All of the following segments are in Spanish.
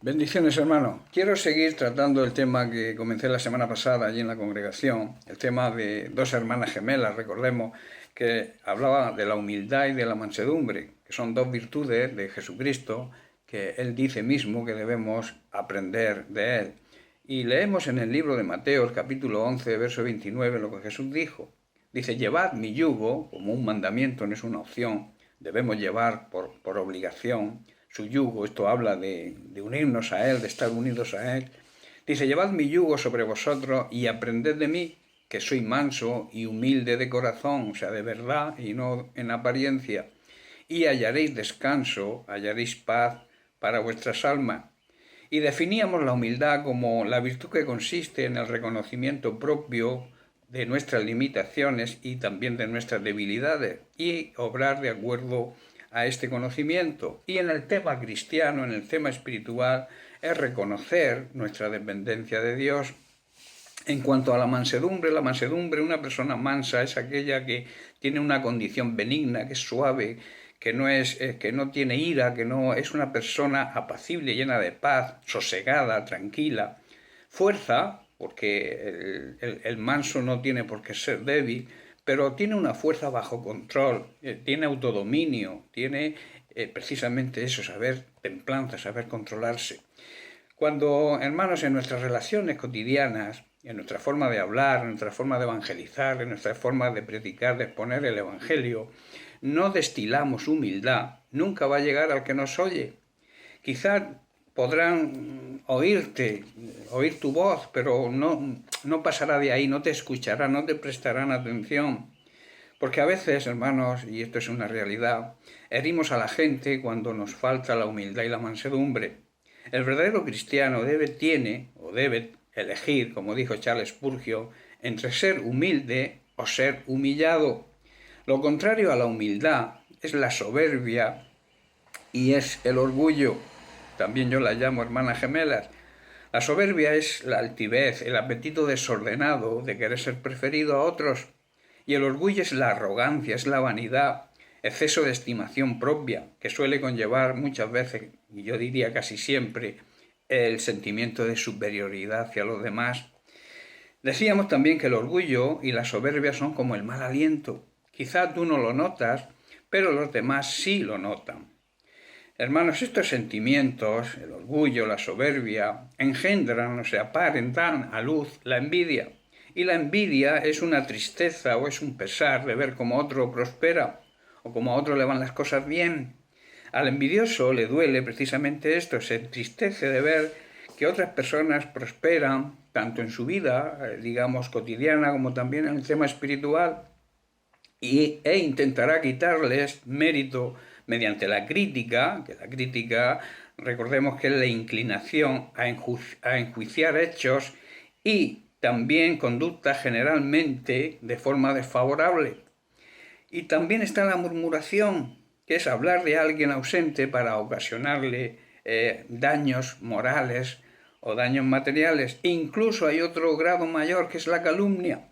Bendiciones, hermano. Quiero seguir tratando el tema que comencé la semana pasada allí en la congregación, el tema de dos hermanas gemelas, recordemos, que hablaba de la humildad y de la mansedumbre, que son dos virtudes de Jesucristo que Él dice mismo que debemos aprender de Él. Y leemos en el libro de Mateo, el capítulo 11, verso 29, lo que Jesús dijo. Dice, llevad mi yugo, como un mandamiento, no es una opción, debemos llevar por obligación su yugo. Esto habla de unirnos a Él, de estar unidos a Él. Dice, llevad mi yugo sobre vosotros y aprended de mí, que soy manso y humilde de corazón, o sea, de verdad y no en apariencia, y hallaréis descanso, hallaréis paz para vuestras almas. Y definíamos la humildad como la virtud que consiste en el reconocimiento propio de nuestras limitaciones y también de nuestras debilidades, y obrar de acuerdo a este conocimiento. Y en el tema cristiano, en el tema espiritual, es reconocer nuestra dependencia de Dios. En cuanto a la mansedumbre, una persona mansa es aquella que tiene una condición benigna, que es suave, que no tiene ira, que no es una persona apacible, llena de paz, sosegada, tranquila. Fuerza, porque el manso no tiene por qué ser débil, pero tiene una fuerza bajo control, tiene autodominio, tiene precisamente eso, saber templanza, saber controlarse. Cuando, hermanos, en nuestras relaciones cotidianas, en nuestra forma de hablar, en nuestra forma de evangelizar, en nuestra forma de predicar, de exponer el evangelio, no destilamos humildad, nunca va a llegar al que nos oye. Quizás podrán oír tu voz, pero no pasará de ahí, no te escucharán, no te prestarán atención. Porque a veces, hermanos, y esto es una realidad, herimos a la gente cuando nos falta la humildad y la mansedumbre. El verdadero cristiano debe elegir, como dijo Charles Spurgeon, entre ser humilde o ser humillado. Lo contrario a la humildad es la soberbia y es el orgullo. También yo la llamo hermanas gemelas. La soberbia es la altivez, el apetito desordenado de querer ser preferido a otros. Y el orgullo es la arrogancia, es la vanidad, exceso de estimación propia, que suele conllevar muchas veces, y yo diría casi siempre, el sentimiento de superioridad hacia los demás. Decíamos también que el orgullo y la soberbia son como el mal aliento. Quizá tú no lo notas, pero los demás sí lo notan. Hermanos, estos sentimientos, el orgullo, la soberbia, engendran, aparentan a luz la envidia. Y la envidia es una tristeza o es un pesar de ver cómo otro prospera o cómo a otro le van las cosas bien. Al envidioso le duele precisamente esto, se entristece de ver que otras personas prosperan tanto en su vida, digamos, cotidiana, como también en el tema espiritual, e intentará quitarles mérito mediante la crítica, que la crítica, recordemos que es la inclinación a enjuiciar hechos y también conducta generalmente de forma desfavorable. Y también está la murmuración, que es hablar de alguien ausente para ocasionarle daños morales o daños materiales. Incluso hay otro grado mayor, que es la calumnia,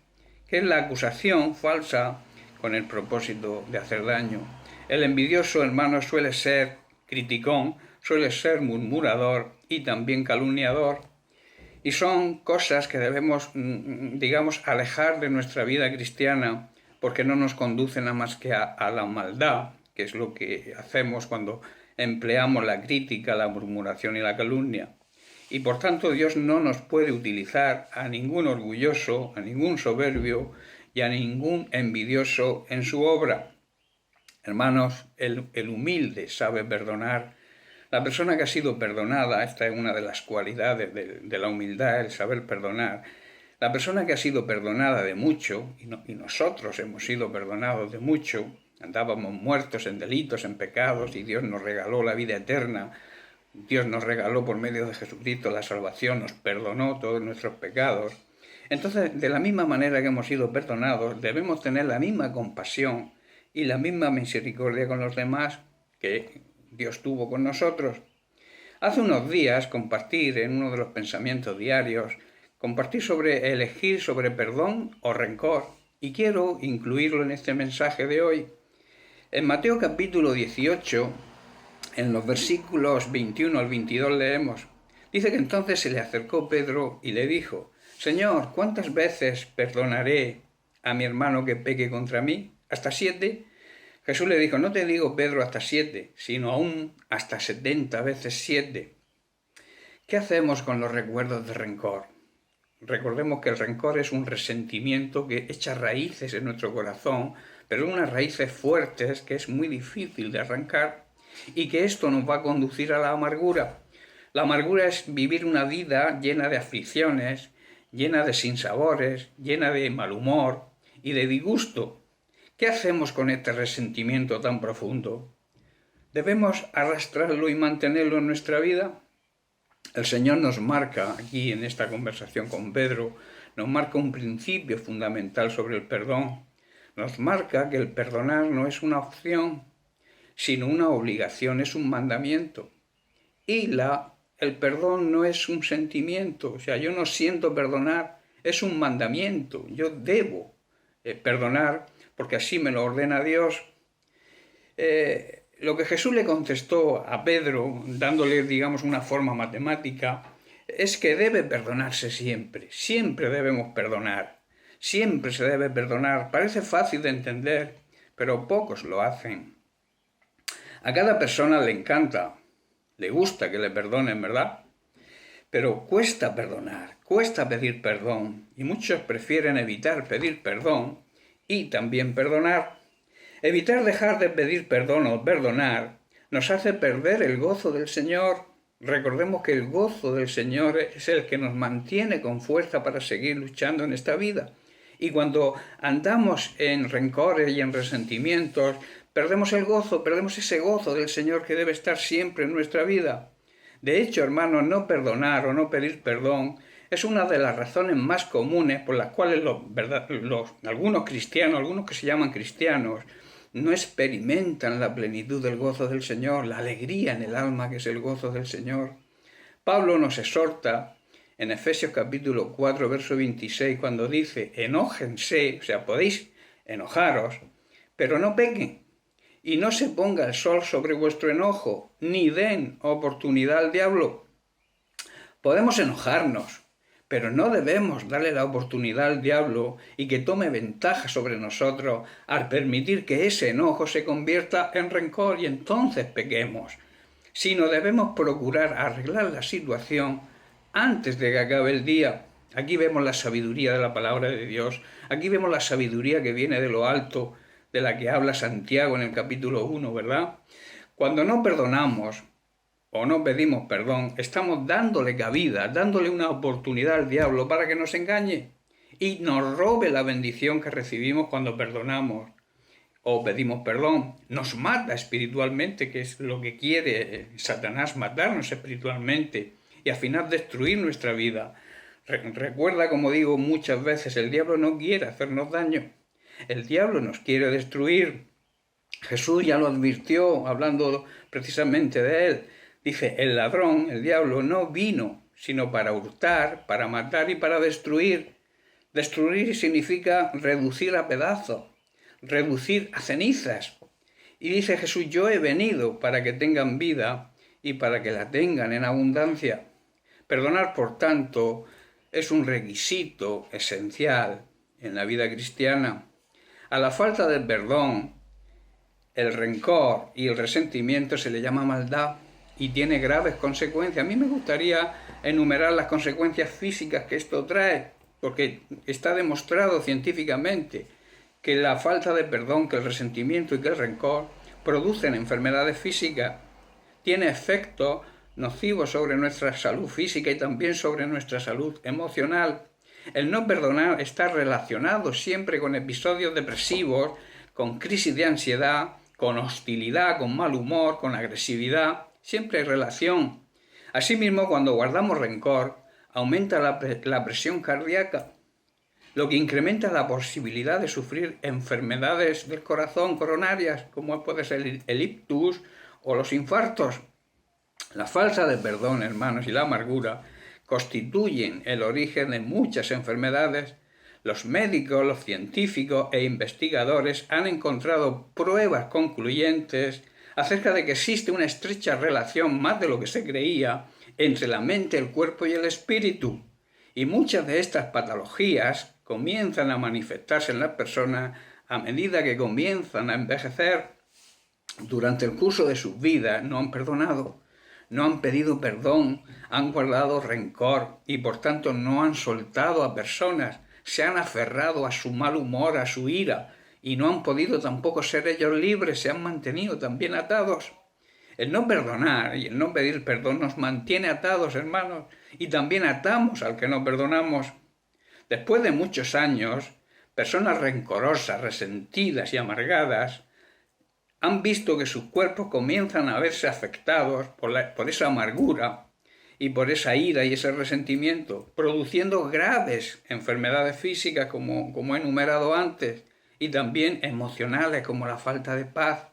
que es la acusación falsa con el propósito de hacer daño. El envidioso, hermano, suele ser criticón, suele ser murmurador y también calumniador. Y son cosas que debemos, digamos, alejar de nuestra vida cristiana, porque no nos conducen a más que a la maldad, que es lo que hacemos cuando empleamos la crítica, la murmuración y la calumnia. Y por tanto Dios no nos puede utilizar a ningún orgulloso, a ningún soberbio y a ningún envidioso en su obra. Hermanos, el humilde sabe perdonar. La persona que ha sido perdonada, esta es una de las cualidades de la humildad, el saber perdonar. La persona que ha sido perdonada de mucho, y nosotros hemos sido perdonados de mucho, andábamos muertos en delitos, en pecados, y Dios nos regaló la vida eterna. Dios nos regaló por medio de Jesucristo la salvación, nos perdonó todos nuestros pecados. Entonces, de la misma manera que hemos sido perdonados, debemos tener la misma compasión y la misma misericordia con los demás que Dios tuvo con nosotros. Hace unos días compartir en uno de los pensamientos diarios, compartir sobre elegir sobre perdón o rencor, y quiero incluirlo en este mensaje de hoy. En Mateo capítulo 18, en los versículos 21 al 22 leemos: Dice que entonces se le acercó Pedro y le dijo: Señor, ¿cuántas veces perdonaré a mi hermano que peque contra mí? ¿Hasta 7? Jesús le dijo: no te digo, Pedro, hasta 7, sino aún hasta 70 veces 7. ¿Qué hacemos con los recuerdos de rencor? Recordemos que el rencor es un resentimiento que echa raíces en nuestro corazón, pero unas raíces fuertes que es muy difícil de arrancar, y que esto nos va a conducir a la amargura. La amargura es vivir una vida llena de aflicciones, llena de sinsabores, llena de mal humor y de disgusto. ¿Qué hacemos con este resentimiento tan profundo? ¿Debemos arrastrarlo y mantenerlo en nuestra vida? El Señor nos marca aquí en esta conversación con Pedro, nos marca un principio fundamental sobre el perdón. Nos marca que el perdonar no es una opción, sino una obligación, es un mandamiento. Y el perdón no es un sentimiento, o sea, yo no siento perdonar, es un mandamiento, yo debo perdonar porque así me lo ordena Dios. Lo que Jesús le contestó a Pedro, dándole, digamos, una forma matemática, es que debe perdonarse siempre, siempre debemos perdonar, siempre se debe perdonar. Parece fácil de entender, pero pocos lo hacen. A cada persona le encanta, le gusta que le perdonen, ¿verdad? Pero cuesta perdonar, cuesta pedir perdón, y muchos prefieren evitar pedir perdón y también perdonar. Evitar dejar de pedir perdón o perdonar nos hace perder el gozo del Señor. Recordemos que el gozo del Señor es el que nos mantiene con fuerza para seguir luchando en esta vida. Y cuando andamos en rencores y en resentimientos, perdemos el gozo, perdemos ese gozo del Señor que debe estar siempre en nuestra vida. De hecho, hermanos, no perdonar o no pedir perdón es una de las razones más comunes por las cuales algunos cristianos, algunos que se llaman cristianos, no experimentan la plenitud del gozo del Señor, la alegría en el alma que es el gozo del Señor. Pablo nos exhorta en Efesios capítulo 4, verso 26, cuando dice: enójense, o sea, podéis enojaros, pero no pequen, y no se ponga el sol sobre vuestro enojo, ni den oportunidad al diablo. Podemos enojarnos, pero no debemos darle la oportunidad al diablo y que tome ventaja sobre nosotros al permitir que ese enojo se convierta en rencor y entonces pequemos. Sino debemos procurar arreglar la situación antes de que acabe el día. Aquí vemos la sabiduría de la palabra de Dios, aquí vemos la sabiduría que viene de lo alto, de la que habla Santiago en el capítulo 1, ¿verdad? Cuando no perdonamos o no pedimos perdón, estamos dándole cabida, dándole una oportunidad al diablo para que nos engañe y nos robe la bendición que recibimos cuando perdonamos o pedimos perdón. Nos mata espiritualmente, que es lo que quiere Satanás, matarnos espiritualmente y al final destruir nuestra vida. Recuerda, como digo muchas veces, el diablo no quiere hacernos daño. El diablo nos quiere destruir. Jesús ya lo advirtió, hablando precisamente de él. Dice: el ladrón, el diablo, no vino sino para hurtar, para matar y para destruir. Destruir significa reducir a pedazos, reducir a cenizas. Y dice Jesús: yo he venido para que tengan vida y para que la tengan en abundancia. Perdonar, por tanto, es un requisito esencial en la vida cristiana. A la falta de perdón, el rencor y el resentimiento se le llama maldad y tiene graves consecuencias. A mí me gustaría enumerar las consecuencias físicas que esto trae, porque está demostrado científicamente que la falta de perdón, que el resentimiento y que el rencor producen enfermedades físicas. Tiene efectos nocivos sobre nuestra salud física y también sobre nuestra salud emocional. El no perdonar está relacionado siempre con episodios depresivos, con crisis de ansiedad, con hostilidad, con mal humor, con agresividad. Siempre hay relación. Asimismo, cuando guardamos rencor, aumenta la presión cardíaca, lo que incrementa la posibilidad de sufrir enfermedades del corazón coronarias, como puede ser el ictus o los infartos. La falta de perdón, hermanos, y la amargura constituyen el origen de muchas enfermedades. Los médicos, los científicos e investigadores han encontrado pruebas concluyentes acerca de que existe una estrecha relación, más de lo que se creía, entre la mente, el cuerpo y el espíritu. Y muchas de estas patologías comienzan a manifestarse en las personas a medida que comienzan a envejecer. Durante el curso de sus vidas no han perdonado, no han pedido perdón, han guardado rencor y por tanto no han soltado a personas, se han aferrado a su mal humor, a su ira, y no han podido tampoco ser ellos libres, se han mantenido también atados. El no perdonar y el no pedir perdón nos mantiene atados, hermanos, y también atamos al que no perdonamos. Después de muchos años, personas rencorosas, resentidas y amargadas han visto que sus cuerpos comienzan a verse afectados por esa amargura y por esa ira y ese resentimiento, produciendo graves enfermedades físicas como he enumerado antes, y también emocionales como la falta de paz.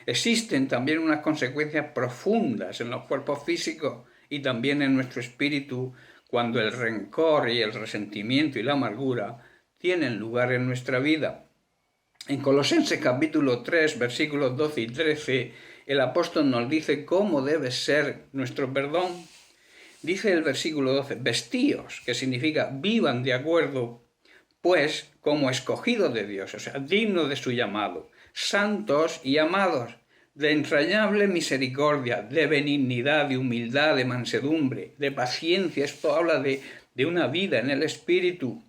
Existen también unas consecuencias profundas en los cuerpos físicos y también en nuestro espíritu cuando el rencor y el resentimiento y la amargura tienen lugar en nuestra vida. En Colosenses capítulo 3, versículos 12 y 13, el apóstol nos dice cómo debe ser nuestro perdón. Dice el versículo 12, vestíos, que significa vivan de acuerdo, pues como escogidos de Dios, o sea, dignos de su llamado, santos y amados, de entrañable misericordia, de benignidad, de humildad, de mansedumbre, de paciencia. Esto habla de una vida en el Espíritu.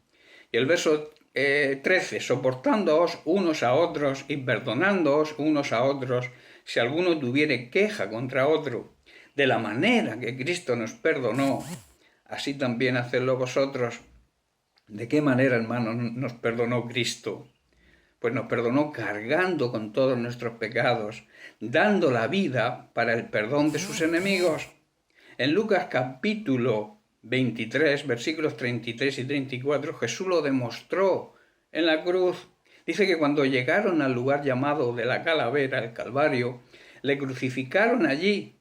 Y el verso 13, soportándoos unos a otros y perdonándoos unos a otros, si alguno tuviere queja contra otro, de la manera que Cristo nos perdonó, así también hacedlo vosotros. ¿De qué manera, hermanos, nos perdonó Cristo? Pues nos perdonó cargando con todos nuestros pecados, dando la vida para el perdón de sus enemigos. En Lucas capítulo 23, versículos 33 y 34, Jesús lo demostró en la cruz. Dice que cuando llegaron al lugar llamado de la calavera, el Calvario, le crucificaron allí,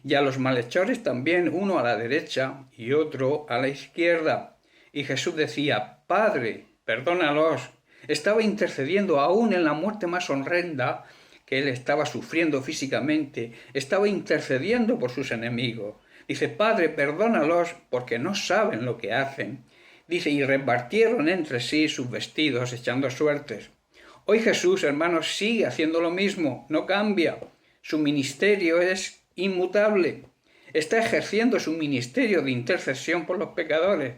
y a los malhechores también, uno a la derecha y otro a la izquierda. Y Jesús decía, Padre, perdónalos. Estaba intercediendo aún en la muerte más horrenda que él estaba sufriendo físicamente. Estaba intercediendo por sus enemigos. Dice, Padre, perdónalos porque no saben lo que hacen. Dice, y repartieron entre sí sus vestidos echando suertes. Hoy Jesús, hermanos, sigue haciendo lo mismo, no cambia. Su ministerio es inmutable. Está ejerciendo su ministerio de intercesión por los pecadores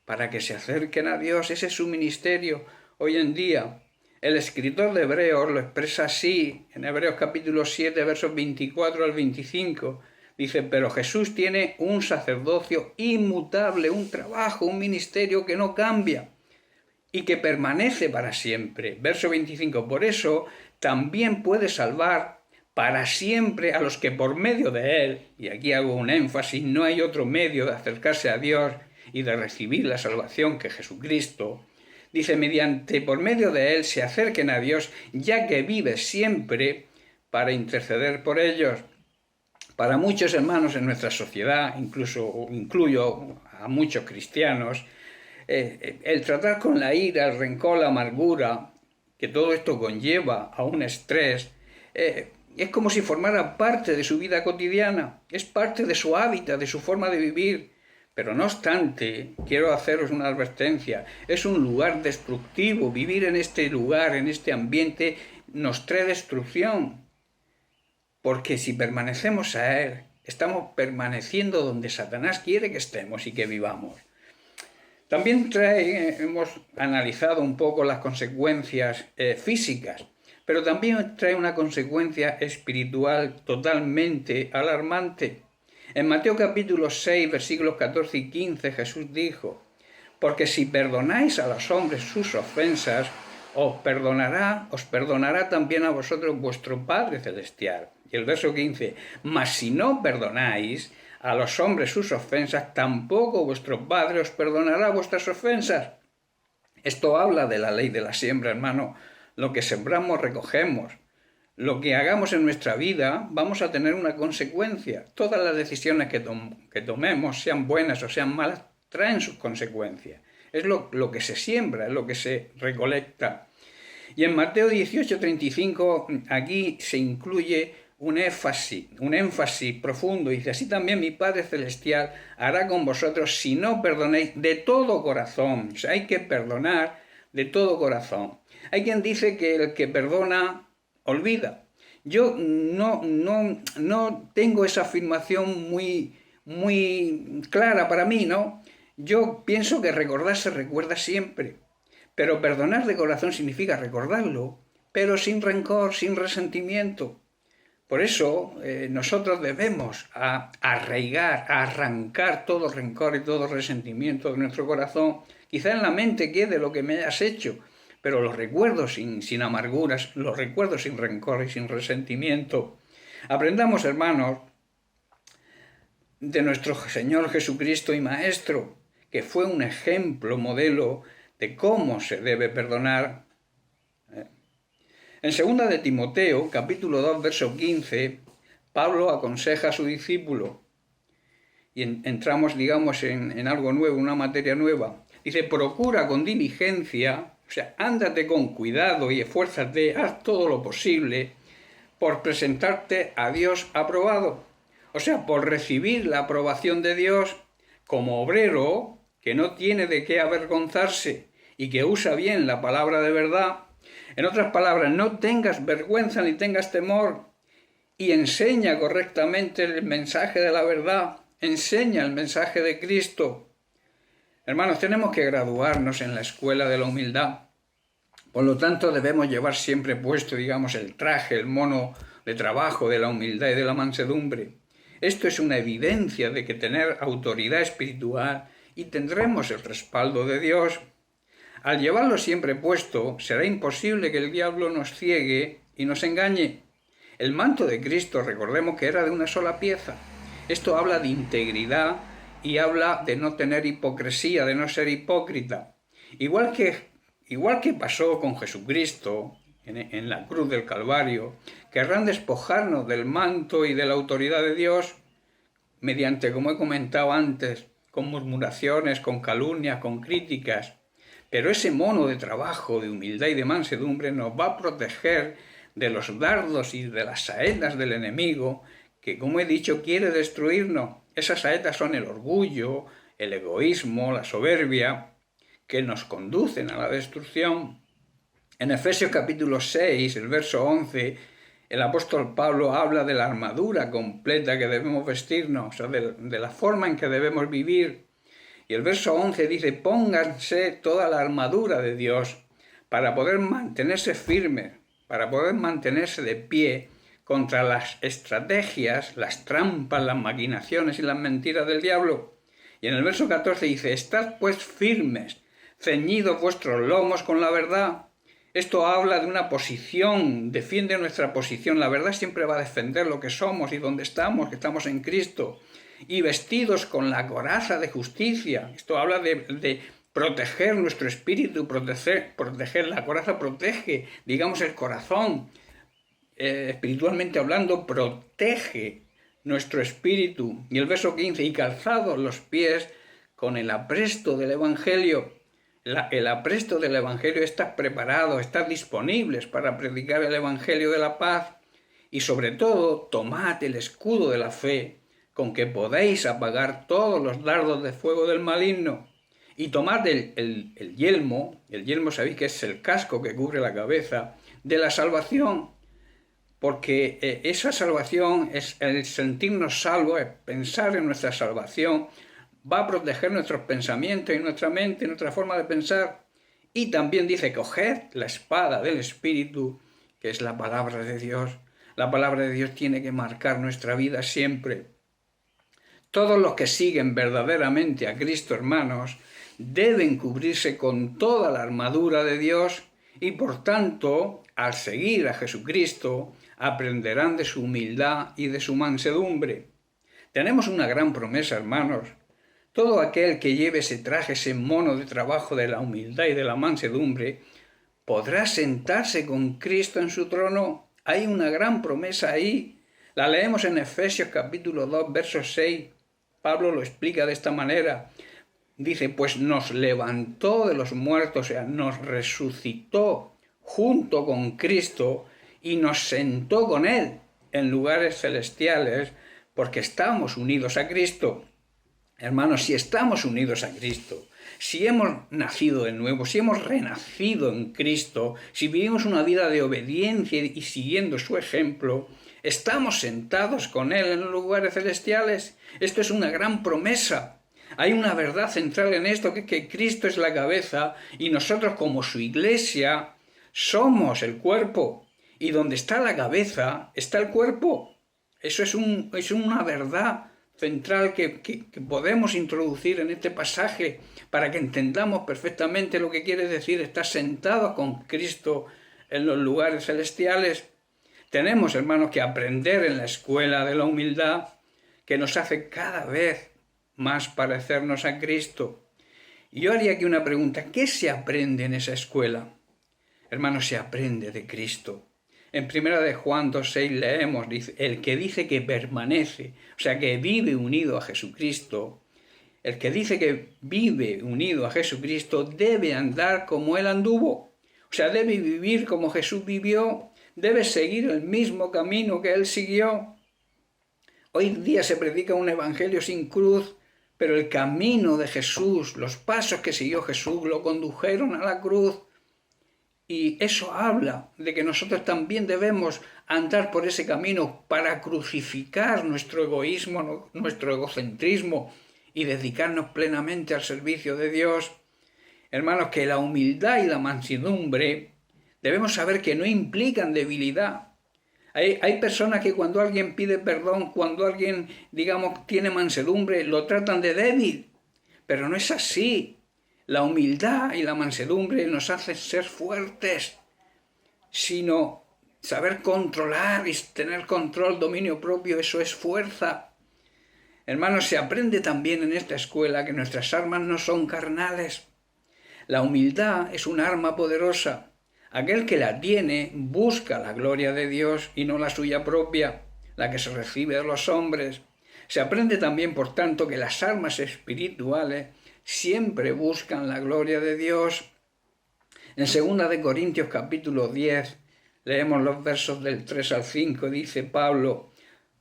para que se acerquen a Dios. Ese es su ministerio hoy en día. El escritor de Hebreos lo expresa así, en Hebreos capítulo 7, versos 24 al 25. Dice, pero Jesús tiene un sacerdocio inmutable, un trabajo, un ministerio que no cambia y que permanece para siempre. Verso 25, por eso también puede salvar para siempre a los que por medio de él, y aquí hago un énfasis, no hay otro medio de acercarse a Dios y de recibir la salvación que Jesucristo. Dice, por medio de él se acerquen a Dios, ya que vive siempre para interceder por ellos. Para muchos hermanos en nuestra sociedad, incluyo a muchos cristianos, el tratar con la ira, el rencor, la amargura, que todo esto conlleva a un estrés, es como si formara parte de su vida cotidiana, es parte de su hábitat, de su forma de vivir. Pero no obstante, quiero haceros una advertencia, es un lugar destructivo. Vivir en este lugar, en este ambiente, nos trae destrucción. Porque si permanecemos a él, estamos permaneciendo donde Satanás quiere que estemos y que vivamos. También hemos analizado un poco las consecuencias físicas, pero también trae una consecuencia espiritual totalmente alarmante. En Mateo capítulo 6, versículos 14 y 15, Jesús dijo, porque si perdonáis a los hombres sus ofensas, os perdonará también a vosotros vuestro Padre Celestial. Y el verso 15, mas si no perdonáis a los hombres sus ofensas, tampoco vuestro Padre os perdonará vuestras ofensas. Esto habla de la ley de la siembra, hermano. Lo que sembramos, recogemos. Lo que hagamos en nuestra vida, vamos a tener una consecuencia. Todas las decisiones que tomemos, sean buenas o sean malas, traen sus consecuencias. Es lo que se siembra, es lo que se recolecta. Y en Mateo 18:35, aquí se incluye un énfasis profundo. Dice, así también mi Padre Celestial hará con vosotros si no perdonéis de todo corazón. O sea, hay que perdonar de todo corazón. Hay quien dice que el que perdona, olvida. Yo no tengo esa afirmación muy clara para mí, ¿no? Yo pienso que recordar se recuerda siempre. Pero perdonar de corazón significa recordarlo, pero sin rencor, sin resentimiento. Por eso nosotros debemos arrancar todo rencor y todo resentimiento de nuestro corazón. Quizá en la mente quede lo que me hayas hecho, pero los recuerdo sin amarguras, los recuerdo sin rencor y sin resentimiento. Aprendamos, hermanos, de nuestro Señor Jesucristo y Maestro, que fue un ejemplo, modelo de cómo se debe perdonar. En 2 de Timoteo, capítulo 2, verso 15, Pablo aconseja a su discípulo, y entramos, digamos, en algo nuevo, una materia nueva. Dice, procura con diligencia, o sea, ándate con cuidado y esfuérzate, haz todo lo posible por presentarte a Dios aprobado. O sea, por recibir la aprobación de Dios como obrero que no tiene de qué avergonzarse y que usa bien la palabra de verdad. En otras palabras, no tengas vergüenza ni tengas temor y enseña correctamente el mensaje de la verdad, enseña el mensaje de Cristo. Hermanos, tenemos que graduarnos en la escuela de la humildad. Por lo tanto, debemos llevar siempre puesto, digamos, el traje, el mono de trabajo de la humildad y de la mansedumbre. Esto es una evidencia de que tener autoridad espiritual y tendremos el respaldo de Dios. Al llevarlo siempre puesto, será imposible que el diablo nos ciegue y nos engañe. El manto de Cristo, recordemos que era de una sola pieza. Esto habla de integridad y habla de no tener hipocresía, de no ser hipócrita. Igual que pasó con Jesucristo en la cruz del Calvario, querrán despojarnos del manto y de la autoridad de Dios mediante, como he comentado antes, con murmuraciones, con calumnias, con críticas. Pero ese mono de trabajo, de humildad y de mansedumbre nos va a proteger de los dardos y de las saetas del enemigo que, como he dicho, quiere destruirnos. Esas saetas son el orgullo, el egoísmo, la soberbia, que nos conducen a la destrucción. En Efesios capítulo 6, el verso 11, el apóstol Pablo habla de la armadura completa que debemos vestirnos, o sea, de la forma en que debemos vivir. Y el verso 11 dice, pónganse toda la armadura de Dios para poder mantenerse firmes, para poder mantenerse de pie contra las estrategias, las trampas, las maquinaciones y las mentiras del diablo. Y en el verso 14 dice, estad pues firmes, ceñidos vuestros lomos con la verdad. Esto habla de una posición, defiende nuestra posición. La verdad siempre va a defender lo que somos y dónde estamos, que estamos en Cristo. Y vestidos con la coraza de justicia. Esto habla de proteger nuestro espíritu, proteger. La coraza protege, digamos, el corazón. Espiritualmente hablando, protege nuestro espíritu. Y el verso 15, y calzados los pies con el apresto del Evangelio. El apresto del Evangelio, estás preparado, estás disponibles para predicar el Evangelio de la paz. Y sobre todo, tomad el escudo de la fe, con que podéis apagar todos los dardos de fuego del maligno. Y tomad el yelmo sabéis que es el casco que cubre la cabeza, de la salvación, porque esa salvación es el sentirnos salvos, es pensar en nuestra salvación, va a proteger nuestros pensamientos y nuestra mente y nuestra forma de pensar. Y también dice, coged la espada del Espíritu, que es la palabra de Dios. La palabra de Dios tiene que marcar nuestra vida siempre. Todos los que siguen verdaderamente a Cristo, hermanos, deben cubrirse con toda la armadura de Dios y, por tanto, al seguir a Jesucristo, aprenderán de su humildad y de su mansedumbre. Tenemos una gran promesa, hermanos. Todo aquel que lleve ese traje, ese mono de trabajo de la humildad y de la mansedumbre, podrá sentarse con Cristo en su trono. Hay una gran promesa ahí. La leemos en Efesios capítulo 2, verso 6. Pablo lo explica de esta manera. Dice, pues nos levantó de los muertos, o sea, nos resucitó junto con Cristo y nos sentó con Él en lugares celestiales porque estamos unidos a Cristo. Hermanos, si estamos unidos a Cristo, si hemos nacido de nuevo, si hemos renacido en Cristo, si vivimos una vida de obediencia y siguiendo su ejemplo, estamos sentados con Él en los lugares celestiales. Esto es una gran promesa. Hay una verdad central en esto, que Cristo es la cabeza y nosotros como su iglesia somos el cuerpo. Y donde está la cabeza está el cuerpo. Eso es una verdad central que podemos introducir en este pasaje para que entendamos perfectamente lo que quiere decir estar sentados con Cristo en los lugares celestiales. Tenemos, hermanos, que aprender en la escuela de la humildad, que nos hace cada vez más parecernos a Cristo. Y yo haría aquí una pregunta: ¿qué se aprende en esa escuela? Hermanos, se aprende de Cristo. En 1 de Juan 2:6 leemos, dice, el que dice que permanece, o sea, que vive unido a Jesucristo, el que dice que vive unido a Jesucristo debe andar como Él anduvo. O sea, debe vivir como Jesús vivió, debe seguir el mismo camino que Él siguió. Hoy día se predica un evangelio sin cruz, pero el camino de Jesús, los pasos que siguió Jesús, lo condujeron a la cruz. Y eso habla de que nosotros también debemos andar por ese camino para crucificar nuestro egoísmo, nuestro egocentrismo y dedicarnos plenamente al servicio de Dios. Hermanos, que la humildad y la mansedumbre debemos saber que no implican debilidad. Hay personas que cuando alguien pide perdón, cuando alguien, digamos, tiene mansedumbre, lo tratan de débil, pero no es así. La humildad y la mansedumbre nos hacen ser fuertes, sino saber controlar y tener control, dominio propio, eso es fuerza. Hermanos, se aprende también en esta escuela que nuestras armas no son carnales. La humildad es un arma poderosa. Aquel que la tiene busca la gloria de Dios y no la suya propia, la que se recibe de los hombres. Se aprende también, por tanto, que las armas espirituales siempre buscan la gloria de Dios. En 2 de Corintios capítulo 10 leemos los versos del 3 al 5, dice Pablo,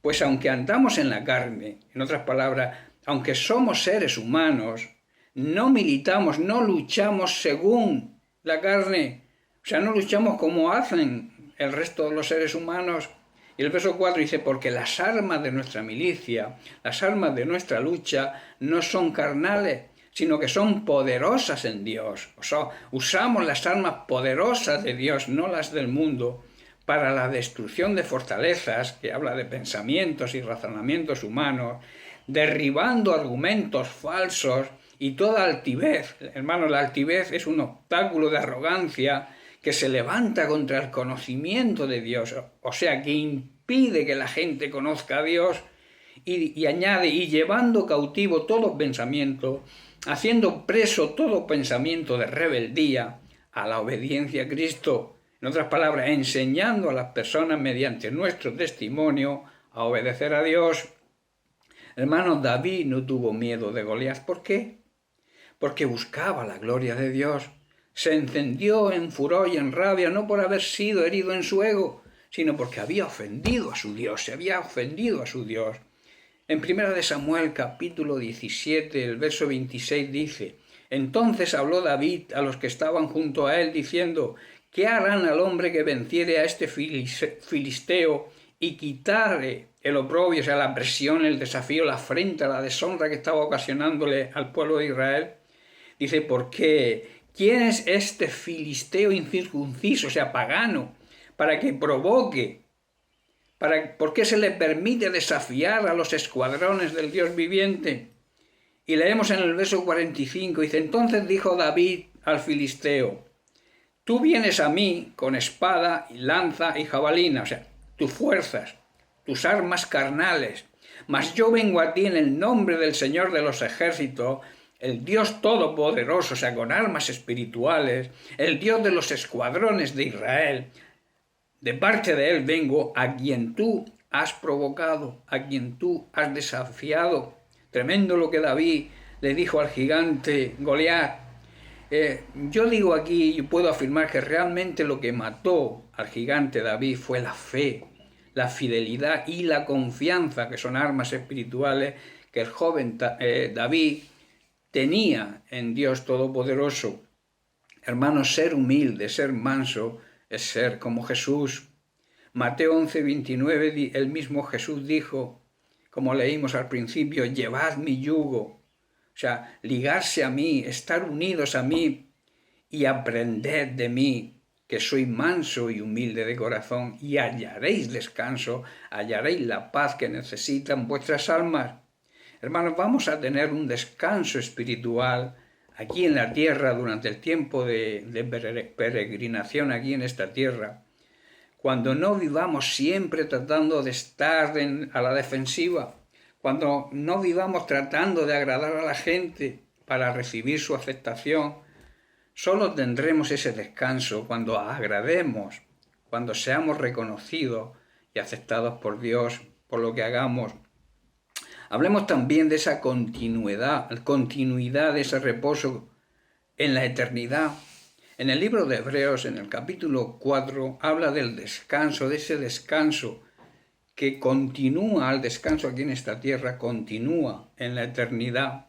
pues aunque andamos en la carne, en otras palabras, aunque somos seres humanos, no militamos, no luchamos según la carne, o sea, no luchamos como hacen el resto de los seres humanos. Y el verso 4 dice, porque las armas de nuestra milicia, las armas de nuestra lucha, no son carnales, sino que son poderosas en Dios. O sea, usamos las armas poderosas de Dios, no las del mundo, para la destrucción de fortalezas, que habla de pensamientos y razonamientos humanos, derribando argumentos falsos y toda altivez. Hermanos, la altivez es un obstáculo de arrogancia que se levanta contra el conocimiento de Dios, o sea, que impide que la gente conozca a Dios, y añade, y llevando cautivo todo pensamiento, haciendo preso todo pensamiento de rebeldía a la obediencia a Cristo. En otras palabras, enseñando a las personas mediante nuestro testimonio a obedecer a Dios. Hermanos, David no tuvo miedo de Goliat. ¿Por qué? Porque buscaba la gloria de Dios. Se encendió en furor y en rabia, no por haber sido herido en su ego, sino porque había ofendido a su Dios, se había ofendido a su Dios. En 1 de Samuel capítulo 17, el verso 26 dice, entonces habló David a los que estaban junto a él, diciendo, ¿qué harán al hombre que venciere a este filisteo y quitare el oprobio, o sea, la presión, el desafío, la afrenta, la deshonra que estaba ocasionándole al pueblo de Israel? Dice, ¿por qué? ¿Quién es este filisteo incircunciso, o sea, pagano, para que provoque? ¿Por qué se le permite desafiar a los escuadrones del Dios viviente? Y leemos en el verso 45, dice, entonces dijo David al filisteo, tú vienes a mí con espada y lanza y jabalina, o sea, tus fuerzas, tus armas carnales, mas yo vengo a ti en el nombre del Señor de los ejércitos, el Dios todopoderoso, o sea, con armas espirituales, el Dios de los escuadrones de Israel. De parte de Él vengo, a quien tú has provocado, a quien tú has desafiado. Tremendo lo que David le dijo al gigante Goliat. Yo digo aquí y puedo afirmar que realmente lo que mató al gigante David fue la la fidelidad y la confianza, que son armas espirituales que el joven David tenía en Dios Todopoderoso. Hermanos, ser humilde, ser manso, es ser como Jesús. Mateo 11:29, el mismo Jesús dijo, como leímos al principio, llevad mi yugo. O sea, ligarse a mí, estar unidos a mí y aprended de mí, que soy manso y humilde de corazón, y hallaréis descanso, hallaréis la paz que necesitan vuestras almas. Hermanos, vamos a tener un descanso espiritual aquí en la tierra durante el tiempo de peregrinación aquí en esta tierra, cuando no vivamos siempre tratando de estar a la defensiva, cuando no vivamos tratando de agradar a la gente para recibir su aceptación. Solo tendremos ese descanso cuando agrademos, cuando seamos reconocidos y aceptados por Dios por lo que hagamos. Hablemos también de esa continuidad de ese reposo en la eternidad. En el libro de Hebreos, en el capítulo 4, habla del descanso, de ese descanso que continúa, el descanso aquí en esta tierra, continúa en la eternidad.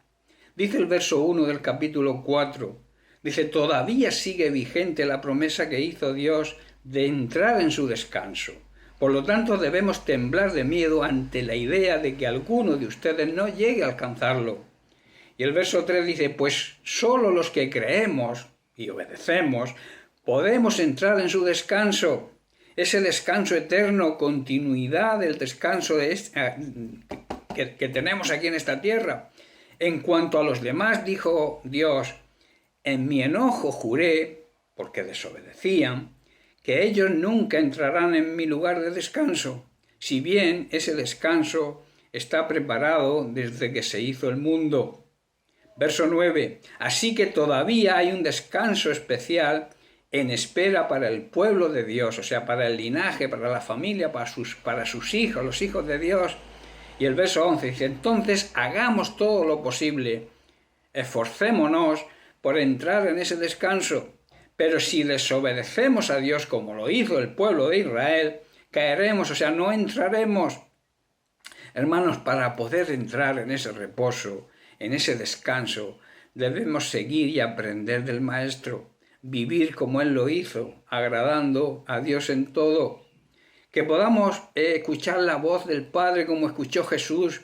Dice el verso 1 del capítulo 4, dice, todavía sigue vigente la promesa que hizo Dios de entrar en su descanso. Por lo tanto, debemos temblar de miedo ante la idea de que alguno de ustedes no llegue a alcanzarlo. Y el verso 3 dice, pues solo los que creemos y obedecemos podemos entrar en su descanso. Ese descanso eterno, continuidad del descanso que tenemos aquí en esta tierra. En cuanto a los demás, dijo Dios, en mi enojo juré, porque desobedecían, que ellos nunca entrarán en mi lugar de descanso, si bien ese descanso está preparado desde que se hizo el mundo. Verso 9. Así que todavía hay un descanso especial en espera para el pueblo de Dios, o sea, para el linaje, para la familia, para sus hijos, los hijos de Dios. Y el verso 11 dice, entonces hagamos todo lo posible, esforcémonos por entrar en ese descanso, pero si desobedecemos a Dios como lo hizo el pueblo de Israel, caeremos, o sea, no entraremos. Hermanos, para poder entrar en ese reposo, en ese descanso, debemos seguir y aprender del Maestro, vivir como Él lo hizo, agradando a Dios en todo. Que podamos escuchar la voz del Padre como escuchó Jesús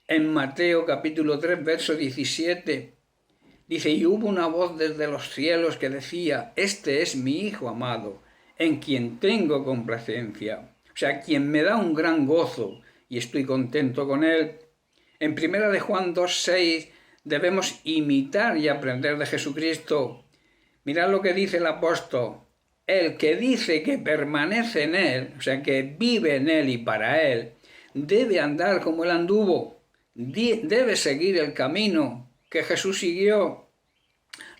en Mateo capítulo 3, verso 17. Dice, y hubo una voz desde los cielos que decía, este es mi Hijo amado, en quien tengo complacencia. O sea, quien me da un gran gozo y estoy contento con Él. En 1 de Juan 2:6 debemos imitar y aprender de Jesucristo. Mirad lo que dice el apóstol. El que dice que permanece en Él, o sea, que vive en Él y para Él, debe andar como Él anduvo, debe seguir el camino que Jesús siguió.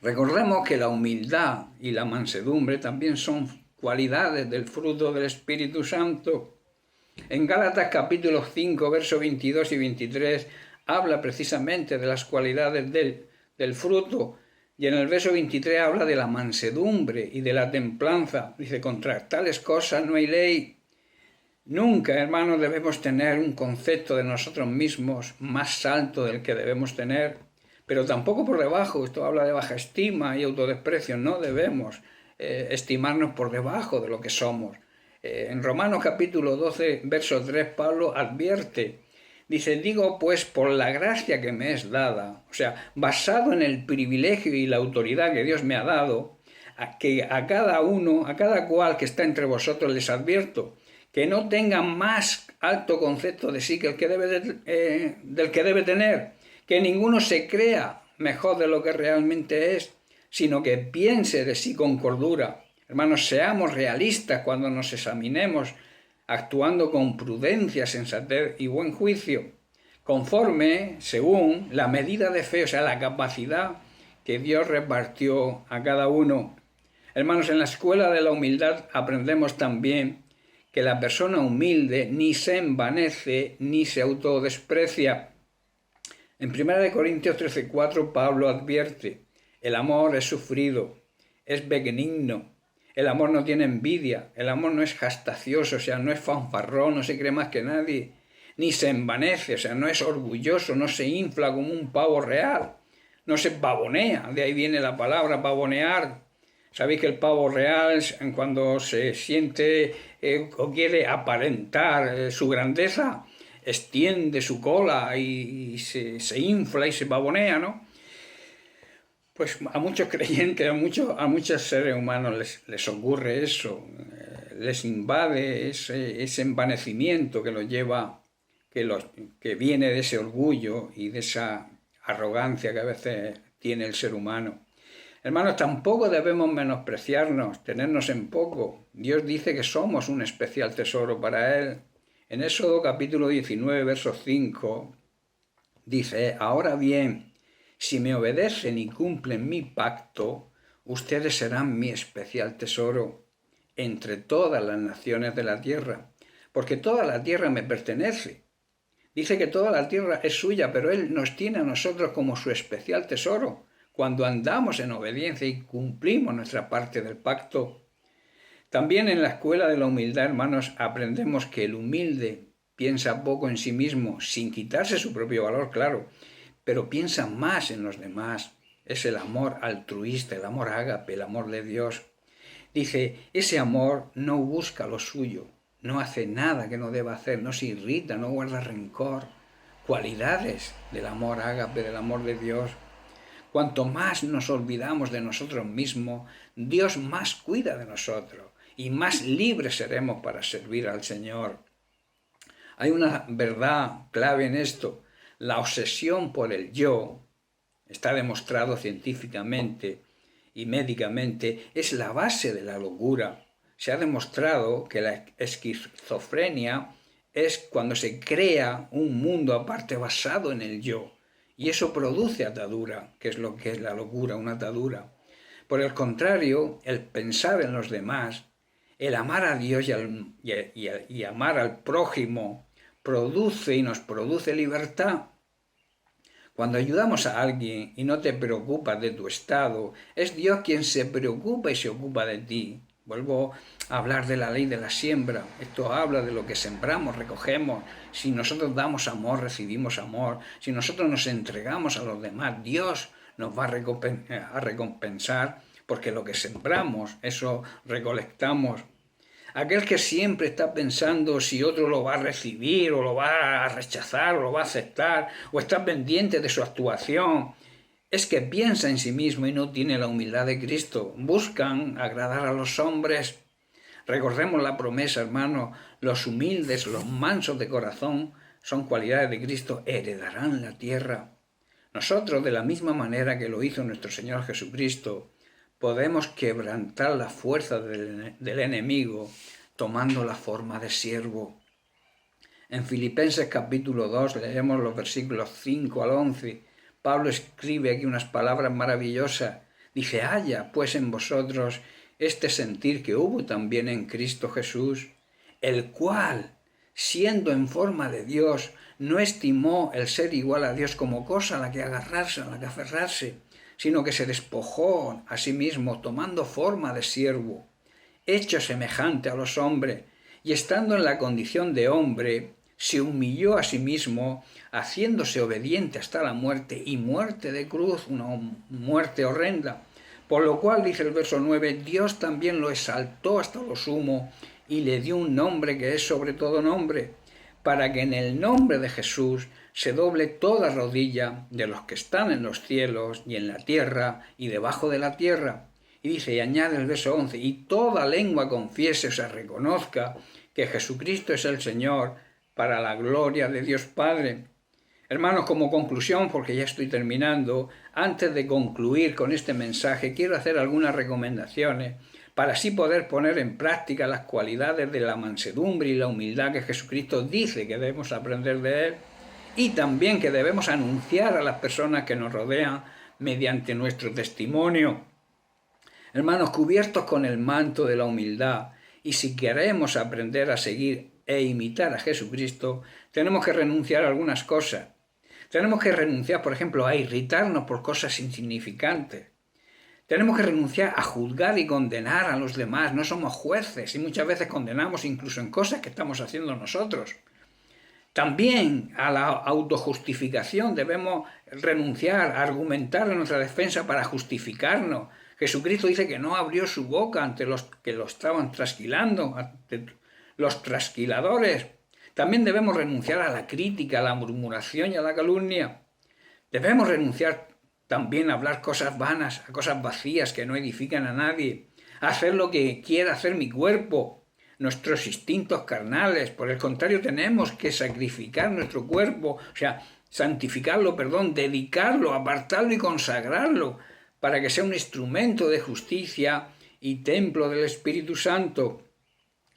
Recordemos que la humildad y la mansedumbre también son cualidades del fruto del Espíritu Santo. En Gálatas capítulo 5, versos 22 y 23, habla precisamente de las cualidades del fruto. Y en el verso 23 habla de la mansedumbre y de la templanza. Dice, contra tales cosas no hay ley. Nunca, hermanos, debemos tener un concepto de nosotros mismos más alto del que debemos tener, pero tampoco por debajo. Esto habla de baja estima y autodesprecio. No debemos estimarnos por debajo de lo que somos. En Romanos capítulo 12, verso 3, Pablo advierte, dice, digo pues por la gracia que me es dada, o sea, basado en el privilegio y la autoridad que Dios me ha dado, que a cada cual que está entre vosotros les advierto, que no tenga más alto concepto de sí que del que debe tener, que ninguno se crea mejor de lo que realmente es, sino que piense de sí con cordura. Hermanos, seamos realistas cuando nos examinemos, actuando con prudencia, sensatez y buen juicio, conforme, según la medida de fe, o sea, la capacidad que Dios repartió a cada uno. Hermanos, en la escuela de la humildad aprendemos también que la persona humilde ni se envanece ni se autodesprecia. En 1 Corintios 13:4 Pablo advierte, el amor es sufrido, es benigno. El amor no tiene envidia, el amor no es jactancioso, o sea, no es fanfarrón, no se cree más que nadie, ni se envanece, o sea, no es orgulloso, no se infla como un pavo real, no se pavonea, de ahí viene la palabra pavonear. Sabéis que el pavo real, cuando se siente o quiere aparentar su grandeza, extiende su cola y se infla y se pavonea, ¿no? Pues a muchos creyentes, a muchos seres humanos les ocurre eso, les invade ese envanecimiento que los lleva, que viene de ese orgullo y de esa arrogancia que a veces tiene el ser humano. Hermanos, tampoco debemos menospreciarnos, tenernos en poco. Dios dice que somos un especial tesoro para Él. En Éxodo capítulo 19, verso 5, dice, ahora bien, si me obedecen y cumplen mi pacto, ustedes serán mi especial tesoro entre todas las naciones de la tierra, porque toda la tierra me pertenece. Dice que toda la tierra es suya, pero Él nos tiene a nosotros como su especial tesoro, cuando andamos en obediencia y cumplimos nuestra parte del pacto. También en la escuela de la humildad, hermanos, aprendemos que el humilde piensa poco en sí mismo, sin quitarse su propio valor, claro, pero piensa más en los demás. Es el amor altruista, el amor ágape, el amor de Dios. Dice, ese amor no busca lo suyo, no hace nada que no deba hacer, no se irrita, no guarda rencor. Cualidades del amor ágape, del amor de Dios. Cuanto más nos olvidamos de nosotros mismos, Dios más cuida de nosotros y más libres seremos para servir al Señor. Hay una verdad clave en esto. La obsesión por el yo, está demostrado científicamente y médicamente, es la base de la locura. Se ha demostrado que la esquizofrenia es cuando se crea un mundo aparte basado en el yo. Y eso produce atadura, que es lo que es la locura, una atadura. Por el contrario, el pensar en los demás, el amar a Dios y amar al prójimo, produce y nos produce libertad. Cuando ayudamos a alguien y no te preocupas de tu estado, es Dios quien se preocupa y se ocupa de ti. Vuelvo a hablar de la ley de la siembra. Esto habla de lo que sembramos, recogemos. Si nosotros damos amor, recibimos amor. Si nosotros nos entregamos a los demás, Dios nos va a recompensar, porque lo que sembramos, eso recolectamos. Aquel que siempre está pensando si otro lo va a recibir o lo va a rechazar o lo va a aceptar o está pendiente de su actuación, es que piensa en sí mismo y no tiene la humildad de Cristo. Buscan agradar a los hombres. Recordemos la promesa, hermano, los humildes, los mansos de corazón, son cualidades de Cristo, heredarán la tierra. Nosotros, de la misma manera que lo hizo nuestro Señor Jesucristo, podemos quebrantar la fuerza del enemigo tomando la forma de siervo. En Filipenses capítulo 2 leemos los versículos 5 al 11. Pablo escribe aquí unas palabras maravillosas. Dice, haya pues en vosotros este sentir que hubo también en Cristo Jesús, el cual, siendo en forma de Dios, no estimó el ser igual a Dios como cosa a la que agarrarse, a la que aferrarse, sino que se despojó a sí mismo, tomando forma de siervo, hecho semejante a los hombres, y estando en la condición de hombre, se humilló a sí mismo, haciéndose obediente hasta la muerte, y muerte de cruz, una muerte horrenda. Por lo cual, dice el verso 9, Dios también lo exaltó hasta lo sumo, y le dio un nombre que es sobre todo nombre, para que en el nombre de Jesús se doble toda rodilla de los que están en los cielos y en la tierra y debajo de la tierra. Y dice, y añade el verso 11, y toda lengua confiese, o sea, reconozca que Jesucristo es el Señor, para la gloria de Dios Padre. Hermanos, como conclusión, porque ya estoy terminando, antes de concluir con este mensaje, quiero hacer algunas recomendaciones para así poder poner en práctica las cualidades de la mansedumbre y la humildad que Jesucristo dice que debemos aprender de Él, y también que debemos anunciar a las personas que nos rodean mediante nuestro testimonio. Hermanos, cubiertos con el manto de la humildad, y si queremos aprender a seguir e imitar a Jesucristo, tenemos que renunciar a algunas cosas. Tenemos que renunciar, por ejemplo, a irritarnos por cosas insignificantes. Tenemos que renunciar a juzgar y condenar a los demás. No somos jueces y muchas veces condenamos incluso en cosas que estamos haciendo nosotros. También a la autojustificación debemos renunciar, a argumentar en nuestra defensa para justificarnos. Jesucristo dice que no abrió su boca ante los que lo estaban trasquilando, ante los trasquiladores. También debemos renunciar a la crítica, a la murmuración y a la calumnia. Debemos renunciar también a hablar cosas vanas, a cosas vacías que no edifican a nadie, a hacer lo que quiera hacer mi cuerpo, nuestros instintos carnales. Por el contrario, tenemos que sacrificar nuestro cuerpo, o sea, santificarlo, dedicarlo, apartarlo y consagrarlo para que sea un instrumento de justicia y templo del Espíritu Santo.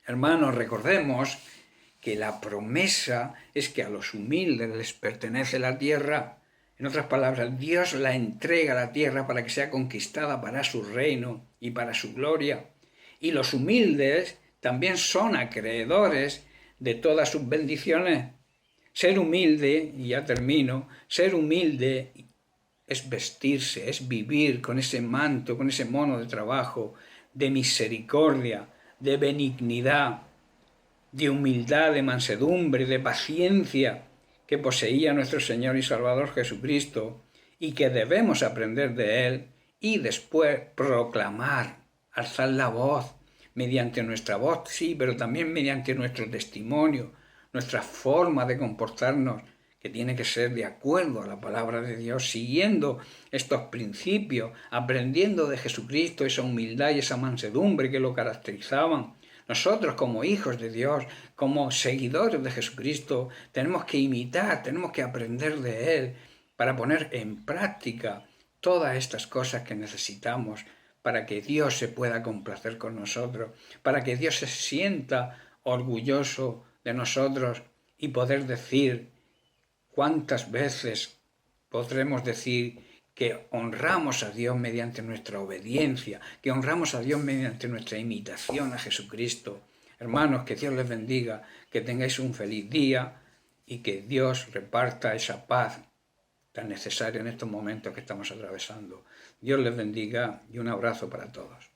Hermanos, recordemos que la promesa es que a los humildes les pertenece la tierra. En otras palabras, Dios la entrega a la tierra para que sea conquistada para su reino y para su gloria. Y los humildes también son acreedores de todas sus bendiciones. Ser humilde, y ya termino, ser humilde es vestirse, es vivir con ese manto, con ese mono de trabajo, de misericordia, de benignidad, de humildad, de mansedumbre, de paciencia que poseía nuestro Señor y Salvador Jesucristo y que debemos aprender de Él y después proclamar, alzar la voz, mediante nuestra voz, sí, pero también mediante nuestro testimonio, nuestra forma de comportarnos, que tiene que ser de acuerdo a la palabra de Dios, siguiendo estos principios, aprendiendo de Jesucristo esa humildad y esa mansedumbre que lo caracterizaban. Nosotros como hijos de Dios, como seguidores de Jesucristo, tenemos que imitar, tenemos que aprender de Él para poner en práctica todas estas cosas que necesitamos para que Dios se pueda complacer con nosotros, para que Dios se sienta orgulloso de nosotros y poder decir cuántas veces podremos decir que honramos a Dios mediante nuestra obediencia, que honramos a Dios mediante nuestra imitación a Jesucristo. Hermanos, que Dios les bendiga, que tengáis un feliz día y que Dios reparta esa paz tan necesaria en estos momentos que estamos atravesando. Dios les bendiga y un abrazo para todos.